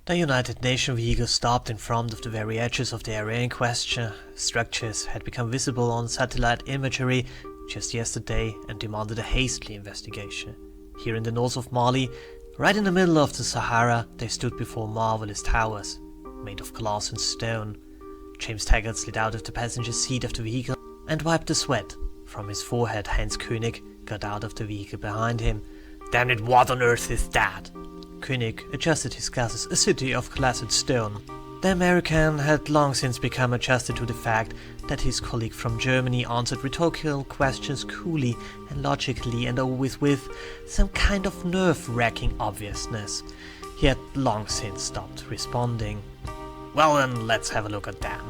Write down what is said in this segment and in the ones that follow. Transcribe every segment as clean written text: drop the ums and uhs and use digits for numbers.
The United Nations vehicle stopped in front of the very edges of the area in question. Structures had become visible on satellite imagery just yesterday and demanded a hasty investigation. Here in the north of Mali, right in the middle of the Sahara, they stood before marvelous towers, made of glass and stone. James Taggart slid out of the passenger seat of the vehicle and wiped the sweat from his forehead. Hans König got out of the vehicle behind him. "Damn it, what on earth is that?" König adjusted his glasses. "A city of glass and stone." The American had long since become adjusted to the fact that his colleague from Germany answered rhetorical questions coolly and logically and always with some kind of nerve-wracking obviousness. He had long since stopped responding. "Well then, let's have a look at them."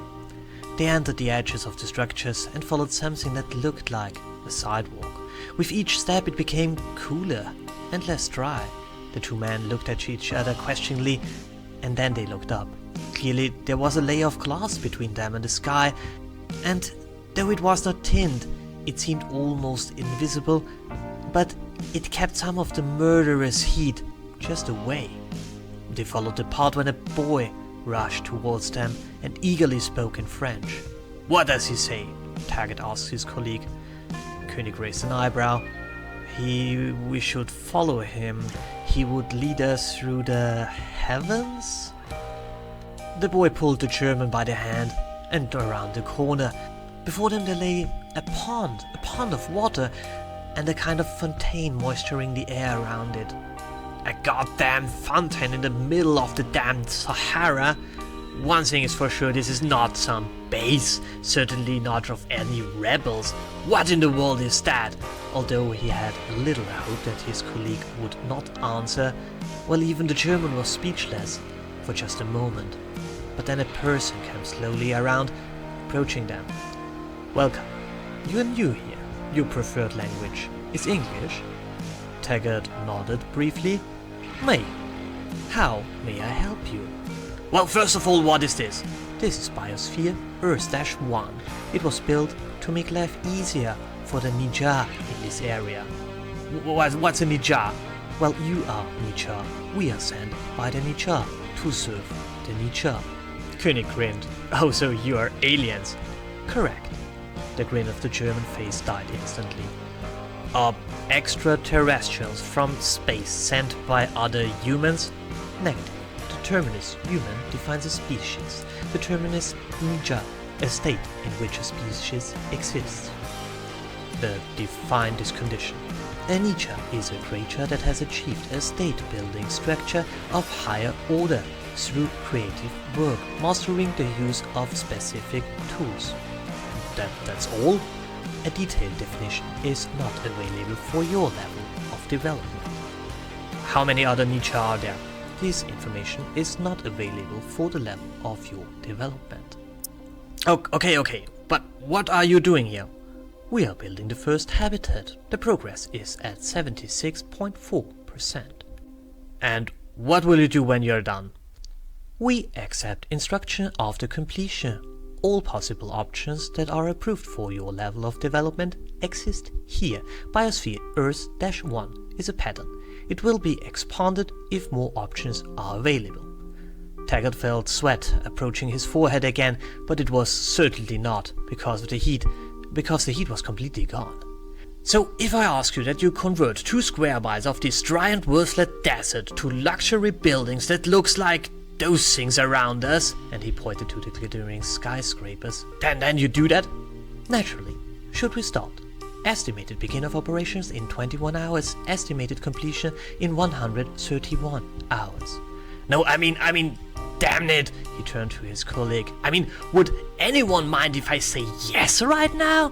They entered the edges of the structures and followed something that looked like a sidewalk. With each step it became cooler and less dry. The two men looked at each other questioningly, and then they looked up. Clearly there was a layer of glass between them and the sky, and though it was not tinned, it seemed almost invisible, but it kept some of the murderous heat just away. They followed the part when a boy rushed towards them and eagerly spoke in French. "What does he say?" Taggart asked his colleague. König raised an eyebrow. We should follow him. He would lead us through the heavens?" The boy pulled the German by the hand and around the corner. Before them there lay a pond of water, and a kind of fontaine moisturing the air around it. "A goddamn fountain in the middle of the damned Sahara. One thing is for sure, this is not some base, certainly not of any rebels. What in the world is that?" Although he had a little hope that his colleague would not answer, well, even the German was speechless for just a moment. But then a person came slowly around, approaching them. "Welcome. You are new here. Your preferred language is English?" Taggart nodded briefly. How may I help you?" "Well, first of all, what is this?" "This is Biosphere Earth-1. It was built to make life easier for the Nijar in this area." What's a Nijar?" "Well, you are Nijar. We are sent by the Nijar to serve the Nijar." König grinned. "Oh, so you are aliens?" "Correct." The grin of the German face died instantly. Extraterrestrials from space sent by other humans?" "Negative. The terminus human defines a species. The terminus Nijar, a state in which a species exists." Define this condition. A Nijar is a creature that has achieved a state-building structure of higher order through creative work, mastering the use of specific tools. That's all? A detailed definition is not available for your level of development. How many other Nijar are there? This information is not available for the level of your development. Okay, but what are you doing here? We are building the first habitat. The progress is at 76.4%. And what will you do when you're done? We accept instruction after completion. All possible options that are approved for your level of development exist here. Biosphere Earth-1 is a pattern. It will be expanded if more options are available. Taggart felt sweat approaching his forehead again, but it was certainly not because the heat was completely gone. "So if I ask you that you convert 2 square miles of this dry and worthless desert to luxury buildings that looks like those things around us," and he pointed to the glittering skyscrapers, then you do that?" "Naturally. Should we start? Estimated begin of operations in 21 hours, estimated completion in 131 hours. "No, I mean, damn it," he turned to his colleague. "Would anyone mind if I say yes right now?"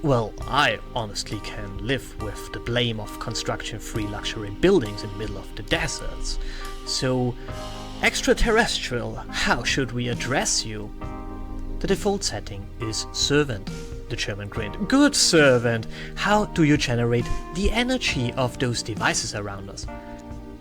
"Well, I honestly can live with the blame of construction-free luxury buildings in the middle of the deserts. So, extraterrestrial, how should we address you?" "The default setting is servant." The German grinned. "Good servant. How do you generate the energy of those devices around us?"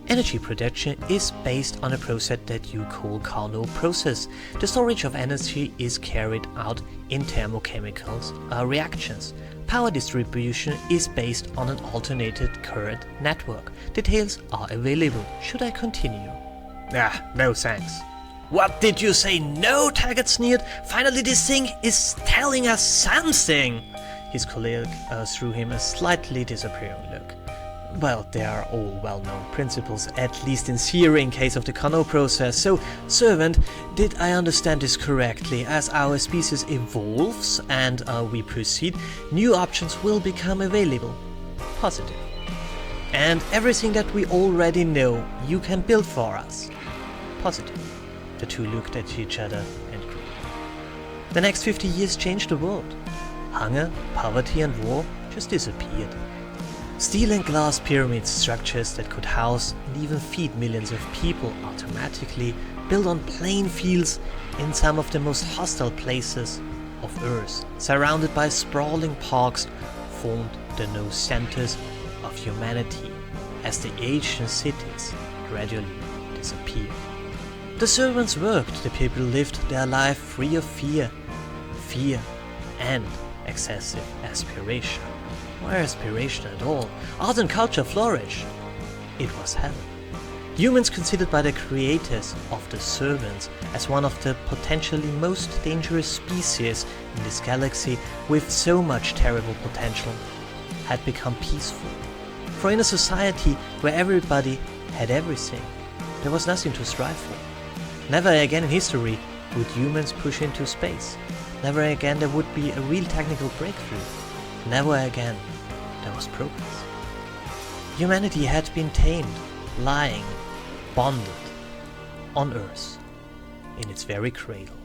Energy production is based on a process that you call Carnot process. The storage of energy is carried out in thermochemicals reactions. Power distribution is based on an alternated current network. Details are available. Should I continue? Ah, no thanks. What did you say? No, Taggart sneered. Finally this thing is telling us something. His colleague threw him a slightly disapproving look. Well, they are all well-known principles, at least in theory in case of the Carnot process. So, servant, did I understand this correctly? As our species evolves and we proceed, new options will become available. Positive. And everything that we already know, you can build for us. Positive. The two looked at each other and agreed. The next 50 years changed the world. Hunger, poverty and war just disappeared. Steel and glass pyramid structures that could house and even feed millions of people automatically built on plain fields in some of the most hostile places of Earth, surrounded by sprawling parks, formed the new centers of humanity as the ancient cities gradually disappeared. The servants worked, the people lived their life free of fear and excessive aspiration. Or aspiration at all. Art and culture flourished. It was heaven. Humans considered by the creators of the servants as one of the potentially most dangerous species in this galaxy with so much terrible potential, had become peaceful. For in a society where everybody had everything, there was nothing to strive for. Never again in history would humans push into space. Never again there would be a real technical breakthrough. Never again there was progress. Humanity had been tamed, lying, bonded, on Earth, in its very cradle.